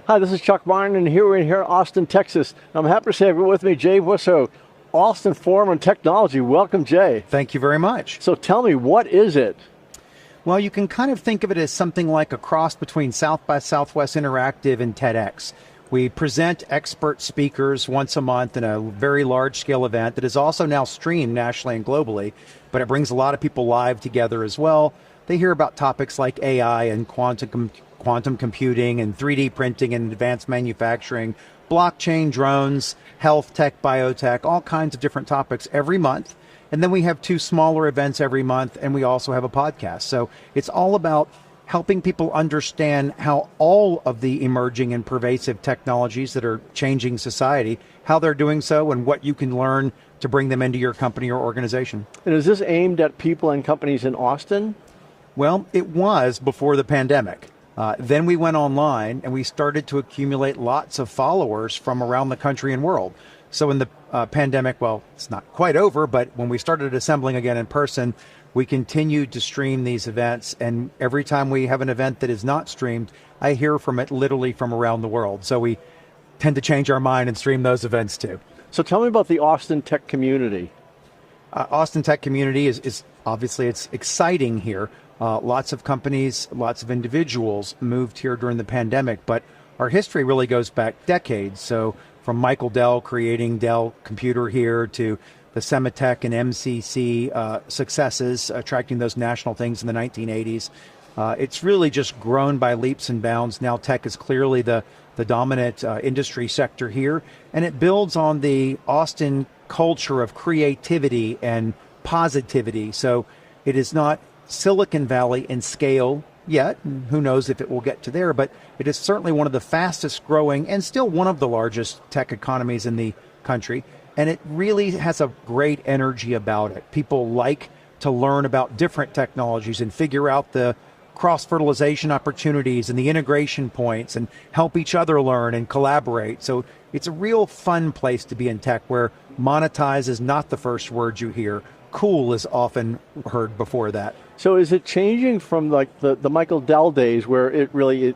Hi, this is Chuck Martin, and here we're in Austin, Texas. I'm happy to say I've got with me Jay Boisseau, Austin Forum on Technology. Welcome, Jay. Thank you very much. So tell me, what is it? Well, you can kind of think of it as something like a cross between South by Southwest Interactive and TEDx. We present expert speakers once a month in a very large-scale event that is also now streamed nationally and globally, but it brings a lot of people live together as well. They hear about topics like AI and quantum computing and 3D printing and advanced manufacturing, blockchain, drones, health tech, biotech, all kinds of different topics every month. And then we have 2 smaller events every month, and we also have a podcast. So it's all about helping people understand how all of the emerging and pervasive technologies that are changing society, how they're doing so, and what you can learn to bring them into your company or organization. And is this aimed at people and companies in Austin? Well, it was before the pandemic. Then we went online and we started to accumulate lots of followers from around the country and world. So in the pandemic, well, it's not quite over, but when we started assembling again in person, we continued to stream these events. And every time we have an event that is not streamed, I hear from it literally from around the world. So we tend to change our mind and stream those events too. So tell me about the Austin tech community. Austin tech community is obviously, it's exciting here. Lots of companies, lots of individuals moved here during the pandemic, but our history really goes back decades. So from Michael Dell creating Dell Computer here to the Semitech and MCC successes, attracting those national things in the 1980s. It's really just grown by leaps and bounds. Now tech is clearly the dominant industry sector here, and it builds on the Austin culture of creativity and positivity. So it is not Silicon Valley in scale yet. Who knows if it will get to there, but it is certainly one of the fastest growing and still one of the largest tech economies in the country. And it really has a great energy about it. People like to learn about different technologies and figure out the cross-fertilization opportunities and the integration points and help each other learn and collaborate. So it's a real fun place to be in tech where monetize is not the first word you hear. Cool is often heard before that. So is it changing from like the Michael Dell days where it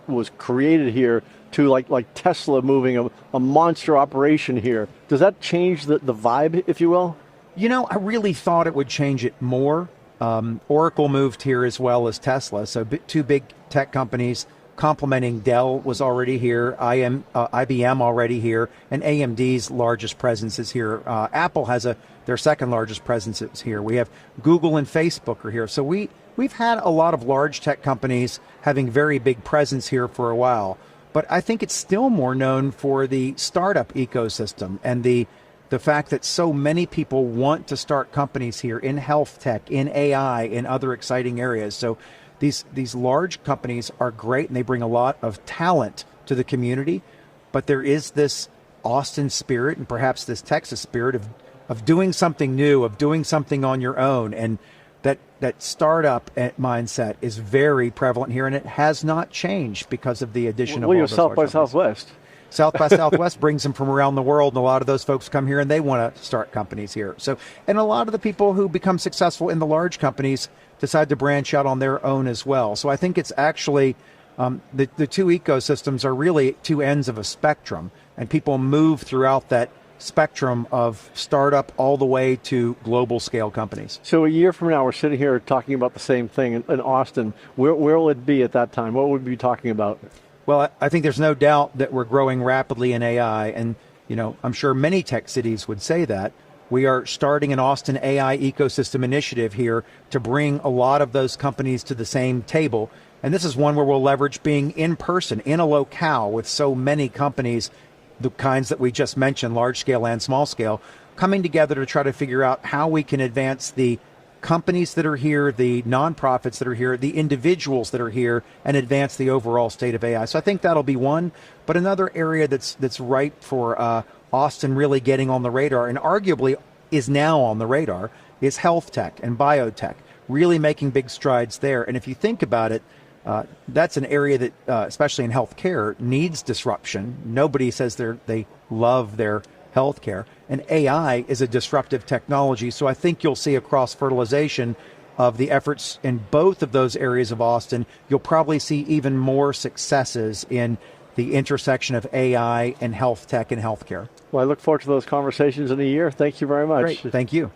was created here to like Tesla moving a monster operation here? Does that change the vibe, if you will? You know, I really thought it would change it more. Oracle moved here as well as Tesla. So 2 big tech companies complementing Dell was already here, IBM already here, and AMD's largest presence is here. Apple has their second largest presence is here. We have Google and Facebook are here. So we've had a lot of large tech companies having very big presence here for a while. But I think it's still more known for the startup ecosystem and the fact that so many people want to start companies here in health tech, in AI, in other exciting areas. So these large companies are great and they bring a lot of talent to the community, but there is this Austin spirit and perhaps this Texas spirit of doing something new, of doing something on your own. And that startup mindset is very prevalent here, and it has not changed because of the addition of all those South by large companies. Southwest. South by Southwest brings them from around the world, and a lot of those folks come here and they want to start companies here. So, and a lot of the people who become successful in the large companies decide to branch out on their own as well. So I think it's actually the 2 ecosystems are really 2 ends of a spectrum, and people move throughout that spectrum of startup all the way to global scale companies. So a year from now, we're sitting here talking about the same thing in Austin. Where will it be at that time? What would we be talking about? Well, I think there's no doubt that we're growing rapidly in AI, and I'm sure many tech cities would say that. We are starting an Austin AI ecosystem initiative here to bring a lot of those companies to the same table. And this is one where we'll leverage being in person, in a locale with so many companies, the kinds that we just mentioned, large scale and small scale, coming together to try to figure out how we can advance the companies that are here, the nonprofits that are here, the individuals that are here, and advance the overall state of AI. So I think that'll be one. But another area that's ripe for Austin really getting on the radar, and arguably is now on the radar, is health tech and biotech, really making big strides there. And if you think about it, that's an area that, especially in healthcare, needs disruption. Nobody says they love their healthcare, and AI is a disruptive technology. So I think you'll see a cross-fertilization of the efforts in both of those areas of Austin. You'll probably see even more successes in the intersection of AI and health tech and healthcare. Well, I look forward to those conversations in a year. Thank you very much. Great. Thank you.